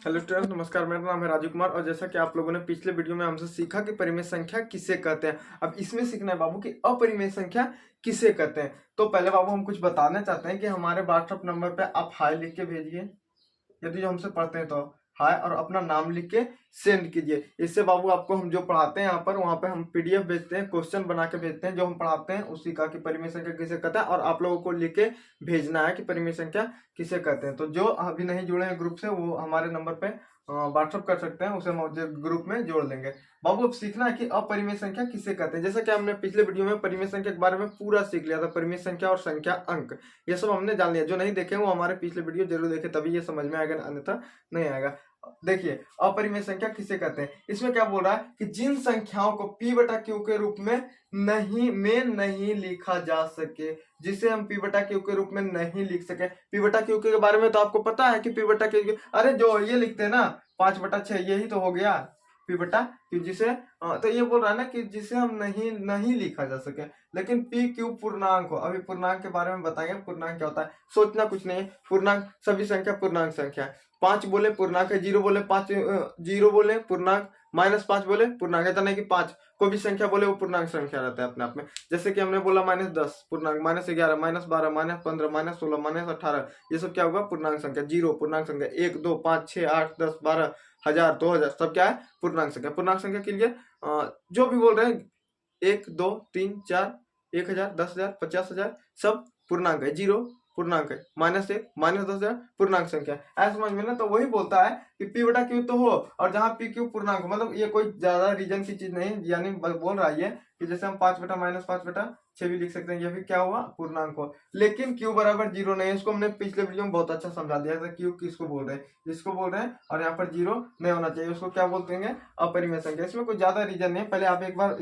Hello student, नमस्कार। मेरा नाम है राजू कुमार और जैसा कि आप लोगों ने पिछले वीडियो में हमसे सीखा कि परिमेय संख्या किसे कहते हैं, अब इसमें सीखना है बाबू कि अपरिमेय संख्या किसे कहते हैं। तो पहले बाबू हम कुछ बताना चाहते हैं कि हमारे व्हाट्सएप नंबर पे आप हाई लिख के भेजिए यदि जो हमसे पढ़ते हैं तो हाय, और अपना नाम लिख के सेंड कीजिए। इससे बाबू आपको हम जो पढ़ाते हैं यहाँ पर वहाँ पे हम पीडीएफ भेजते हैं, क्वेश्चन बना के भेजते हैं जो हम पढ़ाते हैं उसी का कि परिमेय संख्या किसे कहता है, और आप लोगों को लिख के भेजना है कि परिमेय संख्या किसे कहते हैं। तो जो अभी नहीं जुड़े हैं ग्रुप से वो हमारे नंबर पे व्हाट्सअप कर सकते हैं, उसे हम ग्रुप में जोड़ लेंगे। बाबू अब सीखना है कि अपरिमेय संख्या किसे कहते हैं। जैसा कि हमने पिछले वीडियो में परिमेय संख्या के बारे में पूरा सीख लिया था, परिमेय संख्या और संख्या अंक ये सब हमने जान लिया। जो नहीं देखे वो हमारे पिछले वीडियो जरूर देखे, तभी ये समझ में आएगा, अन्यथा नहीं आएगा। देखिए अपरिमेय संख्या किसे कहते हैं। इसमें क्या बोल रहा है कि जिन संख्याओं को p बटा क्यू के रूप में नहीं लिखा जा सके, जिसे हम p बटा क्यू के रूप में नहीं लिख सके। p बटा क्यू के बारे में तो आपको पता है कि p बटा क्यू, अरे जो ये लिखते हैं ना 5/6, यही तो हो गया p बटा क्यू, जिसे तो ये बोल रहा है ना कि जिसे हम नहीं लिखा जा सके। लेकिन पी क्यू पूर्णांक हो। अभी पूर्णांक के बारे में बताएंगे, पूर्णांक क्या होता है। सोचना कुछ नहीं है, पूर्णांक सभी संख्या पूर्णांक संख्या है। 5 बोले पूर्णांक है, 0 बोले 5, 0 बोले पूर्णांक, -5 बोले पूर्णांक। ऐसा नहीं कि 5 कोई भी संख्या बोले वो पूर्णांक संख्या रहता है अपने आप में। जैसे कि हमने बोला -10 पूर्णांक, -11, -12, -15, -16, -18, ये सब क्या होगा पूर्णांक संख्या। 0 पूर्णांक संख्या, 1 2 5 6 8 10 12 1000 2000 सब क्या है पूर्णांक संख्या। पूर्णांक संख्या के लिए जो भी बोल रहे हैं 1 2 3 4 1000 10000 50000 सब पूर्णांक है। 0 पूर्णांक है, -1 -10,000 पूर्णांक संख्या। ऐसा समझ में ना। तो वही बोलता है कि p बटा क्यू तो हो, और जहां p क्यू पूर्णांक, मतलब ये कोई ज्यादा रीजन की चीज नहीं, यानी बोल रहा है कि जैसे हम 5/-5/6 भी लिख सकते हैं, ये भी क्या हुआ पूर्णांक हो। लेकिन q बराबर 0 नहीं है। इसको हमने पिछले वीडियो में बहुत अच्छा समझा दिया था q किसको बोल रहे हैं, जिसको बोल रहे हैं, और यहाँ पर 0 नहीं होना चाहिए, उसको क्या बोलते हैं अपरिमेय संख्या। इसमें कोई ज्यादा रीजन नहीं। पहले आप एक बार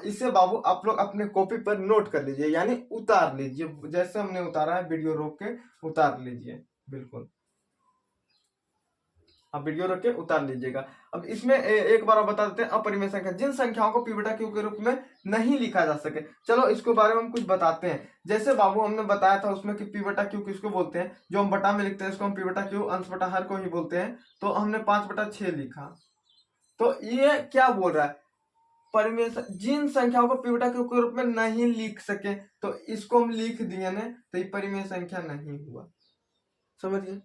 इससे बाबू आप लोग अपने कॉपी पर नोट कर लीजिए, यानी उतार लीजिए, जैसे हमने उतारा है वीडियो रोक के उतार लीजिए। बिल्कुल आप वीडियो रोक के उतार लीजिएगा। अब इसमें एक बार बता देते हैं अपरिमेय संख्या, जिन संख्याओं को p बटा क्यू के रूप में नहीं लिखा जा सके। चलो इसके बारे में हम कुछ बताते हैं। जैसे बाबू हमने बताया था उसमें कि p बटा क्यू किसको बोलते हैं, जो हम बटा में लिखते हैं इसको हम p बटा क्यू अंश बटा हर को ही बोलते हैं। तो हमने 5/6 लिखा, तो ये क्या बोल रहा है, परिमेय जिन संख्याओं को p बटा क्यू के रूप में नहीं लिख सके, तो इसको हम लिख दिए ना, तो ये परिमेय संख्या नहीं हुआ। समझिए,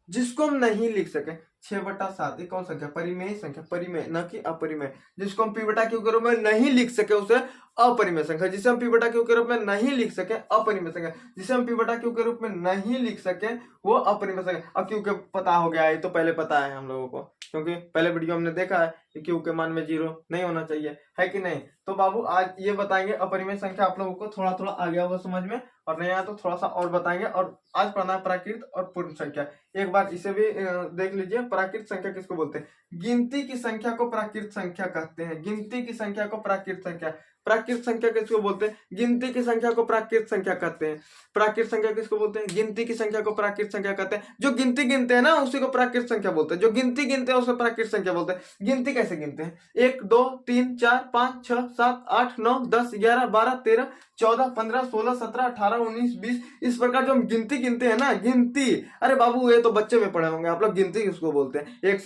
जिसको हम नहीं लिख सके 6/7 ये कौन संख्या, परिमेय संख्या, परिमेय न कि अपरिमेय। जिसको हम p बटा क्यू के रूप में नहीं लिख सके उसे अपरिमेय संख्या, जिसे हम p बटा क्यू के रूप में नहीं लिख सके अपरिमेय संख्या, जिसे हम p बटा क्यू के रूप में नहीं लिख सके वो अपरिमेय संख्या। अब क्यू के पता हो गया है, तो पहले पता है हम लोगों को, क्योंकि पहले वीडियो हमने देखा है कि क्यू के मान में 0 नहीं होना चाहिए, है कि नहीं। तो बाबू आज ये बताएंगे अपरिमेय संख्या, आप लोगों को थोड़ा थोड़ा आ गया होगा समझ में, और नहीं आया तो थोड़ा सा और बताएंगे। और आज पढ़ना है प्राकृत और पूर्ण संख्या। एक बार इसे भी देख लीजिए। प्राकृत संख्या किसको बोलते हैं, गिनती की संख्या को प्राकृत संख्या कहते हैं। गिनती की संख्या को प्राकृत संख्या, प्राकृत संख्या किसको बोलते हैं, गिनती की संख्या को प्राकृत संख्या कहते हैं। प्राकृत संख्या किसको बोलते हैं, गिनती की संख्या को प्राकृत संख्या कहते हैं। जो गिनती गिनते हैं ना उसी को प्राकृत संख्या बोलते हैं, जो गिनती गिनते हैं उसको प्राकृत संख्या बोलते हैं। गिनती कैसे गिनते हैं, 1 2 3 4 5 6 7 8 9 10 11 12 13 14 15 16 17 18 19 20, इस प्रकार जो हम गिनती गिनते हैं ना, गिनती, अरे बाबू ये तो बच्चे में पढ़े होंगे आप लोग, गिनती किसको बोलते हैं, 1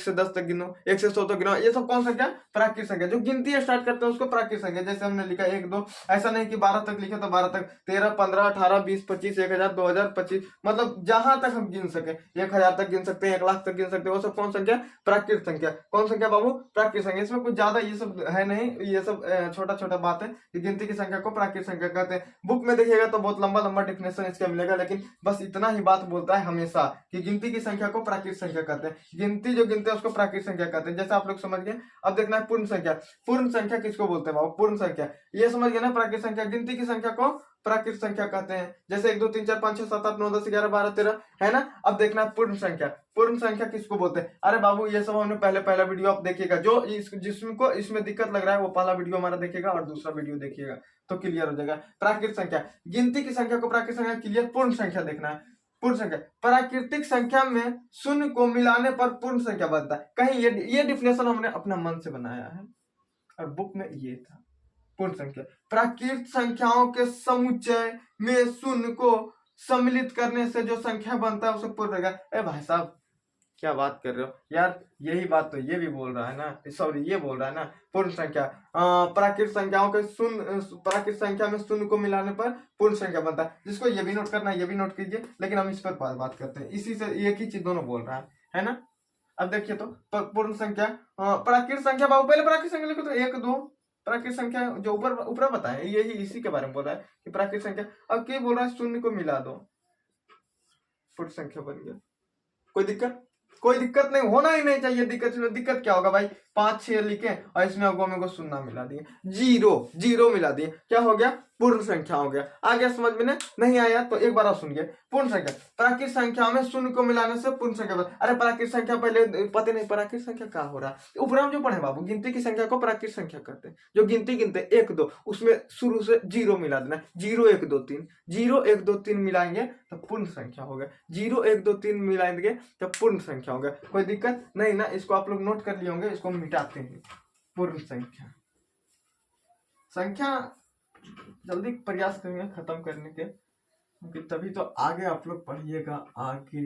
से 10 तक गिनो, 1 से 100 तक गिनो, ये सब कौन संख्या, प्राकृत संख्या। जो गिनती स्टार्ट करते हैं उसको प्राकृत संख्या। जैसे हमने लिखा 1 2, ऐसा नहीं कि 12 तक लिखे तो 12 तक, 13 15 18 20 25 1000 2000 25, मतलब जहां तक हम गिन सके, 1000 तक गिन सकते हैं, 1 लाख तक गिन सकते हैं, वो सब कौन संख्या, प्राकृत संख्या। कौन संख्या बाबू, प्राकृत संख्या। इसमें कुछ ज्यादा ये सब है नहीं, ये सब छोटा छोटा बात है कि गिनती की संख्या को प्राकृत संख्या कहते हैं। बुक में देखिएगा तो बहुत लंबा लंबा डिफिनेशन इसका मिलेगा, लेकिन बस इतना ही बात बोलता है हमेशा कि गिनती की संख्या को प्राकृत संख्या कहते हैं। गिनती जो गिनते हैं उसको प्राकृत संख्या कहते हैं, जैसे आप लोग समझ गए। अब देखना है पूर्ण संख्या। पूर्ण संख्या किसको बोलते हैं बाबू, पूर्ण संख्या, ये समझ गए ना, प्राकृत संख्या। गिनती की संख्या को प्राकृत संख्या कहते हैं, जैसे 1 2 3 4 5 6 7 8 9 10 11 12 13, है ना। अब देखना है पूर्ण संख्या। पूर्ण संख्या किसको बोलते हैं, अरे बाबू ये सब हमने पहला वीडियो आप देखिएगा। जो जिसको इसमें दिक्कत लग रहा है वो पहला वीडियो हमारा देखिएगा और दूसरा वीडियो देखिएगा तो क्लियर हो जाएगा। प्राकृत संख्या, गिनती की संख्या को प्राकृत संख्या, क्लियर। पूर्ण संख्या देखना है। पूर्ण संख्या, प्राकृतिक संख्या में शून्य को मिलाने पर पूर्ण संख्या बनता है। कहीं ये डिफिनेशन हमने अपना मन से बनाया है और बुक में ये था। पूर्ण संख्या, प्राकृत संख्याओं के समुच्चय में शून्य को सम्मिलित करने से जो संख्या बनता है उसे पूर्ण संख्या। ए भाई साहब क्या बात कर रहे हो यार, यही बात तो ये भी बोल रहा है ना, सॉरी ये बोल रहा है ना, पूर्ण संख्या प्राकृत संख्याओं के शून्य, प्राकृत संख्या में शून्य को मिलाने पर पूर्ण संख्या बनता है। जिसको ये भी नोट करना है ये भी नोट कीजिए, लेकिन हम इस पर बात करते हैं, इसी से एक ही चीज दोनों बोल रहा है ना। अब देखिए तो पूर्ण संख्या प्राकृत संख्या, बाबू पहले प्राकृत संख्या लिखो तो 1 2, प्राकृत संख्या जो ऊपर ऊपर बताए यही इसी के बारे में बोल रहा है कि प्राकृत संख्या। अब क्या बोल रहा है, शून्य को मिला दो, पूर्ण संख्या बन गया। कोई दिक्कत? कोई दिक्कत नहीं, होना ही नहीं चाहिए दिक्कत। दिक्कत क्या होगा भाई, 5 6 लिखे और इसमें अगो में को शून्य मिला दिए, जीरो मिला दिए, क्या हो गया, पूर्ण संख्या हो गया। आ गया समझ में? नहीं आया तो एक बार और सुनिए। पूर्ण संख्या, प्राकृत संख्या में शून्य को मिलाने से पूर्ण संख्या बन। अरे प्राकृत संख्या पहले पता नहीं प्राकृत संख्या क्या हो रहा है, ऊपर हम जो पढ़े बाबू, गिनती की संख्या को प्राकृत संख्या करते हैं। जो गिनती गिनते 1 2, उसमें शुरू से 0 मिला देना, 0 1 2 3, 0 1 2 3 मिलाएंगे तो पूर्ण संख्या हो गया, 0 1 2 3 मिलाएंगे तो पूर्ण संख्या हो गया। कोई दिक्कत नहीं ना, इसको आप लोग नोट कर लिए होंगे, इसको मिटाते हैं। पूर्ण संख्या, संख्या जल्दी प्रयास करेंगे खत्म करने के, क्योंकि तभी तो आगे आप लोग पढ़िएगा, आगे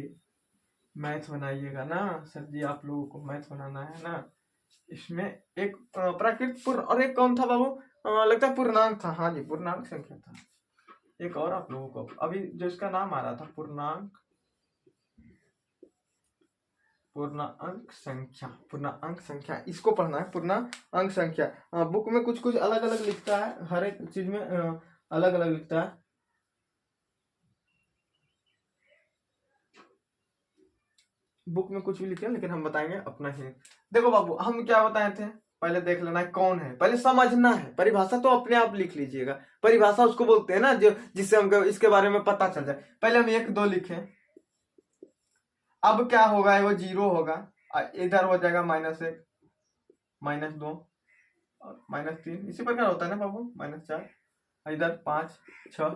मैथ बनाइएगा ना सर जी, आप लोगों को मैथ बनाना है ना। इसमें एक प्राकृत पूर्ण और एक कौन था बाबू, लगता है पूर्णांक था, हाँ जी पूर्णांक संख्या था। एक और आप लोगों को अभी जो इसका नाम आ रहा था, पूर्णांक संख्या, इसको पढ़ना है, पूर्णांक संख्या। बुक में कुछ कुछ अलग अलग लिखता है, हर एक चीज में अलग अलग लिखता है। बुक में कुछ भी लिखे लेकिन हम बताएंगे अपना ही। देखो बाबू हम क्या बताए थे, पहले देख लेना है कौन है, पहले समझना है। परिभाषा तो अपने आप लिख लीजिएगा, परिभाषा उसको बोलते हैं ना जो जिससे हमको इसके बारे में पता चल जाए। पहले हम 1 2 लिखे, अब क्या होगा, वो 0 होगा, इधर हो जाएगा -1 -2 -3, इसी प्रकार होता है ना बाबू, -4, इधर 5 6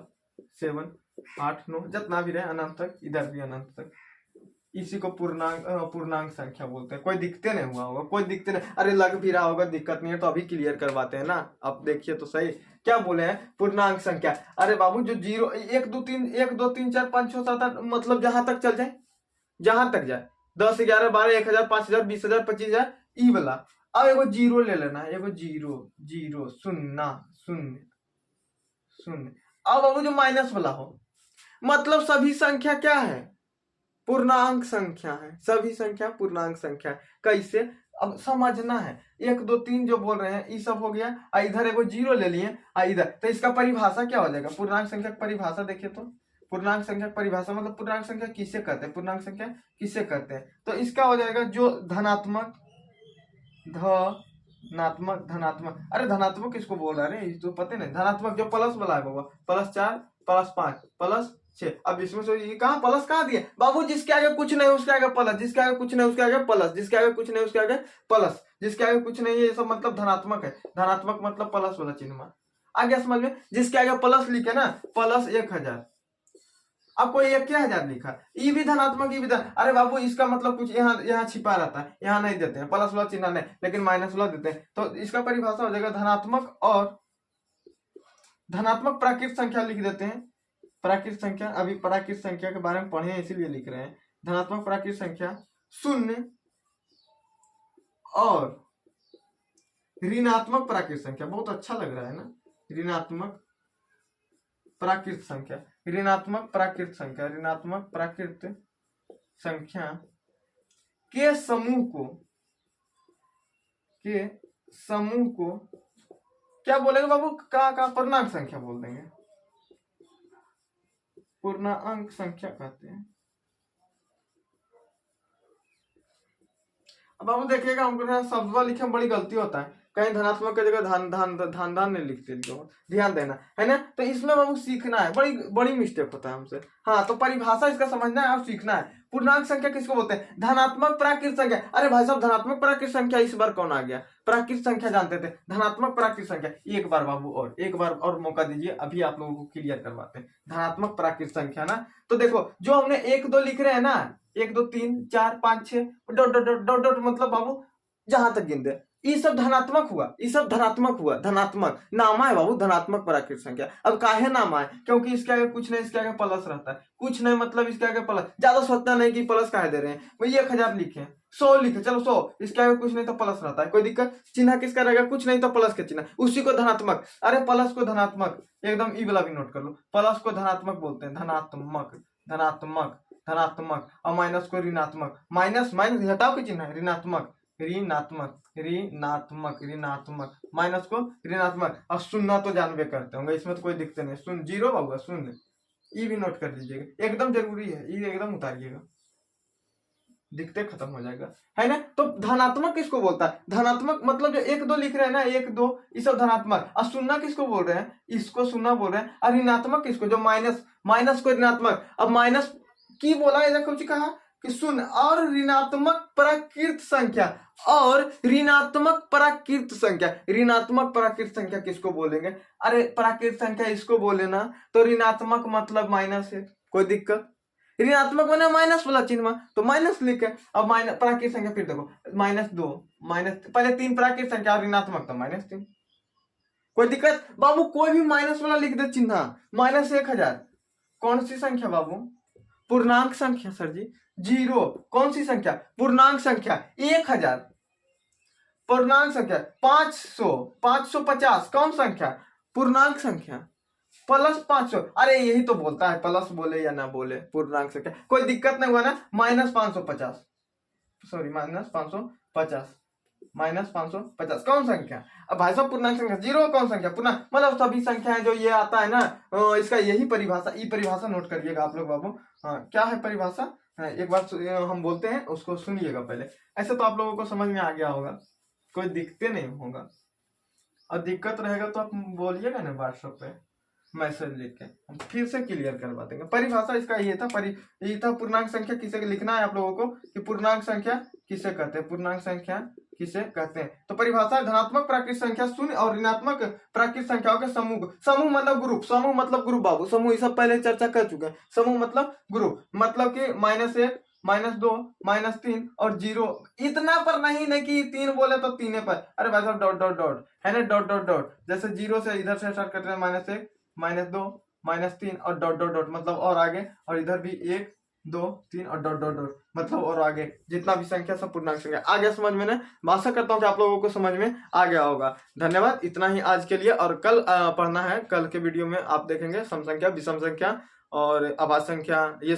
7 8 9, जितना भी रहे अनंत तक, इधर भी अनंत तक। इसी को पूर्णांक संख्या बोलते हैं। कोई दिक्कत नहीं हुआ होगा, कोई दिक्कत नहीं, अरे लग भी रहा होगा दिक्कत नहीं है तो अभी क्लियर करवाते हैं ना। अब देखिए तो सही क्या बोले हैं, पूर्णांक संख्या। अरे बाबू जो 0 1 2 3 1 2 3 4 5 6 7 8, मतलब जहां तक चल जाए, जहां तक जाए, 10 11 12 1000 5000 20000 25000 ई वाला। अब एगो 0 ले लेना है, एगो 0 शून्य शून्य शून्य। अब बाबू जो माइनस वाला हो, मतलब सभी संख्या क्या है, पूर्णांक संख्या है, सभी संख्या पूर्णांक संख्या है। कैसे, अब समझना है। 1 2 3 जो बोल रहे हैं ये सब हो गया, इधर एगो 0 ले लिए, इधर तो इसका परिभाषा क्या हो जाएगा, पूर्णांक संख्या की परिभाषा देखिए तो, पूर्णांक संख्या की परिभाषा मतलब पूर्णांक संख्या किसे कहते हैं, पूर्णांक संख्या किसे कहते हैं, तो इसका हो जाएगा जो धनात्मक धनात्मक, अरे धनात्मक किसको बोल रहा है, तो पता नहीं, धनात्मक जो प्लस वाला है बाबा, +4 +5 +6। अब इसमें से ये कहाँ प्लस कहाँ दिए बाबू, जिसके आगे कुछ नहीं उसके आगे प्लस, जिसके आगे कुछ नहीं उसके आगे प्लस, जिसके आगे कुछ नहीं उसके आगे प्लस, जिसके आगे कुछ नहीं, ये सब मतलब धनात्मक है। धनात्मक मतलब प्लस वाला चिन्ह आ गया समझ में। जिसके आगे प्लस लिखे ना, +1000, अब कोई 1000 लिखा, ये भी धनात्मक, ये भी अरे बाबू इसका मतलब कुछ यहाँ छिपा रहता है, यहाँ नहीं देते हैं प्लस वाला चिन्ह नहीं, लेकिन माइनस वाला देते हैं। तो इसका परिभाषा हो जाएगा धनात्मक, और धनात्मक प्राकृत संख्या लिख देते हैं। प्राकृत संख्या, अभी प्राकृत संख्या के बारे में पढ़े इसीलिए लिख रहे हैं। धनात्मक प्राकृत संख्या 0 और ऋणात्मक प्राकृत संख्या, बहुत अच्छा लग रहा है ना, ऋणात्मक प्राकृत संख्या, ऋणात्मक प्राकृत संख्या, ऋणात्मक प्राकृत संख्या के समूह को क्या बोलेंगे बाबू, का पूर्णांक संख्या बोल देंगे, पूर्णांक संख्या कहते हैं। अब बाबू देखिएगा, हमको शब्द लिखे में बड़ी गलती होता है, कहीं धनात्मक की जगह धान नहीं लिखते, ध्यान देना है ना। तो इसमें बाबू सीखना है, बड़ी मिस्टेक होता है हमसे। हाँ तो परिभाषा इसका समझना है और सीखना है। पूर्णांक संख्या किसको बोलते हैं, धनात्मक प्राकृत संख्या। अरे भाई साहब धनात्मक प्राकृत संख्या इस बार कौन आ गया, प्राकृत संख्या जानते थे, धनात्मक प्राकृत संख्या। एक बार बाबू और एक बार और मौका दीजिए, अभी आप लोगों को क्लियर करवाते हैं धनात्मक प्राकृत संख्या ना। तो देखो जो हमने 1 2 लिख रहे हैं ना, 1 2 3 4 5 6 dot dot dot dot dot, मतलब बाबू जहां तक गिन दे, ये सब धनात्मक हुआ, ये सब धनात्मक हुआ, धनात्मक नामा है बाबू, धनात्मक प्राकृत संख्या। अब काहे नामा है? क्योंकि इसके आगे कुछ नहीं, इसके आगे प्लस रहता है, कुछ नहीं मतलब इसके आगे प्लस, ज्यादा सोचना नहीं कि प्लस काहे दे रहे हैं। वही 1000 लिखे, 100 लिखे, चलो 100, इसके आगे कुछ नहीं तो प्लस रहता है, कोई दिक्कत? चिन्ह किसका रहेगा? कुछ नहीं तो प्लस के चिन्ह, उसी को धनात्मक, अरे प्लस को धनात्मक, एकदम ई वाला भी नोट कर लो, प्लस को धनात्मक बोलते हैं, धनात्मक, धनात्मक, धनात्मक। और माइनस को ऋणात्मक, माइनस माइनस हटाओ के चिन्ह है, ऋणात्मक, ऋणात्मक, ऋणात्मक, ऋणात्मक, माइनस को ऋणात्मक। और शून्य तो जानबे करते होंगे, इसमें तो कोई दिक्कत नहीं, शून्य जीरो होगा, शून्य, ये भी नोट कर लीजिएगा, एकदम जरूरी है, ये एकदम उतारिएगा, दिखते खत्म हो जाएगा, है ना। तो धनात्मक किसको बोलता है? धनात्मक मतलब जो 1 2 लिख रहे हैं ना, 1 2, ये सब धनात्मक। और शून्य किसको बोल रहे हैं? इसको शून्य बोल रहे हैं। और ऋणात्मक किसको? जो माइनस, माइनस को ऋणात्मक। अब माइनस की बोला, ऐसा कुछ कहा कि शून्य और ऋणात्मक प्राकृत संख्या, और ऋणात्मक प्राकृत संख्या, ऋणात्मक प्राकृत संख्या किसको बोलेंगे? अरे प्राकृत संख्या इसको बोले ना, तो ऋणात्मक मतलब माइनस है, कोई दिक्कत? ऋणात्मक बना माइनस वाला चिन्ह, तो माइनस लिखे। अब माइनस प्राकृत संख्या, फिर देखो -2, माइनस, पहले 3 प्राकृत संख्या और ऋणात्मक तो -3, कोई दिक्कत बाबू? कोई भी माइनस वाला लिख दे चिन्ह, -1000, कौन सी संख्या बाबू? पूर्णांक संख्या सर जी। 0 कौन सी संख्या? पूर्णांक संख्या। 1000 पूर्णांक संख्या। 500, 550 कौन संख्या? पूर्णांक संख्या। +500, अरे यही तो बोलता है, प्लस बोले या ना बोले, पूर्णांक संख्या, कोई दिक्कत नहीं हुआ ना। -550, सॉरी -550, -550 कौन संख्या? अब भाई साहब पूर्णांक संख्या। 0 कौन संख्या? पूर्णांक मतलब सभी संख्या है जो ये आता है ना, इसका यही परिभाषा, ये परिभाषा नोट करिएगा आप लोग बाबू। हाँ, क्या है परिभाषा? एक बार हम बोलते हैं, उसको सुनिएगा पहले, ऐसे तो आप लोगों को समझ में आ गया होगा, कोई दिक्कत नहीं होगा। और दिक्कत रहेगा तो आप बोलिएगा ना व्हाट्सएप पे मैसेज लिख के, हम फिर से क्लियर करवा देंगे। परिभाषा इसका ये था, ये था पूर्णांक संख्या किसे लिखना है आप लोगों को, कि पूर्णांक संख्या किसे कहते हैं, पूर्णांक संख्या किसे कहते हैं। तो परिभाषा, धनात्मक प्राकृत संख्या शून्य और ऋणात्मक प्राकृत संख्याओं के समूह। समूह मतलब ग्रुप, समूह मतलब ग्रुप बाबू, समूह सब पहले चर्चा कर चुके हैं। समूह मतलब ग्रुप, मतलब कि -1, -2, -3 और 0, इतना पर नहीं कि 3 बोले तो 3 पर, अरे भाई साहब डॉट डॉट डॉट है ना, डॉट डॉट डॉट, जैसे 0 से इधर से स्टार्ट करते हैं, -1, -2, -3 और डॉट डॉट डॉट मतलब और आगे, और इधर भी 1 2 3 और डॉट डॉट डॉट मतलब और आगे, जितना भी संख्या सब पूर्णांक संख्या। आ गया समझ में ना? आशा करता हूँ कि आप लोगों को समझ में आ गया होगा। धन्यवाद, इतना ही आज के लिए। और कल पढ़ना है, कल के वीडियो में आप देखेंगे सम संख्या, विषम संख्या और अभाज्य संख्या, ये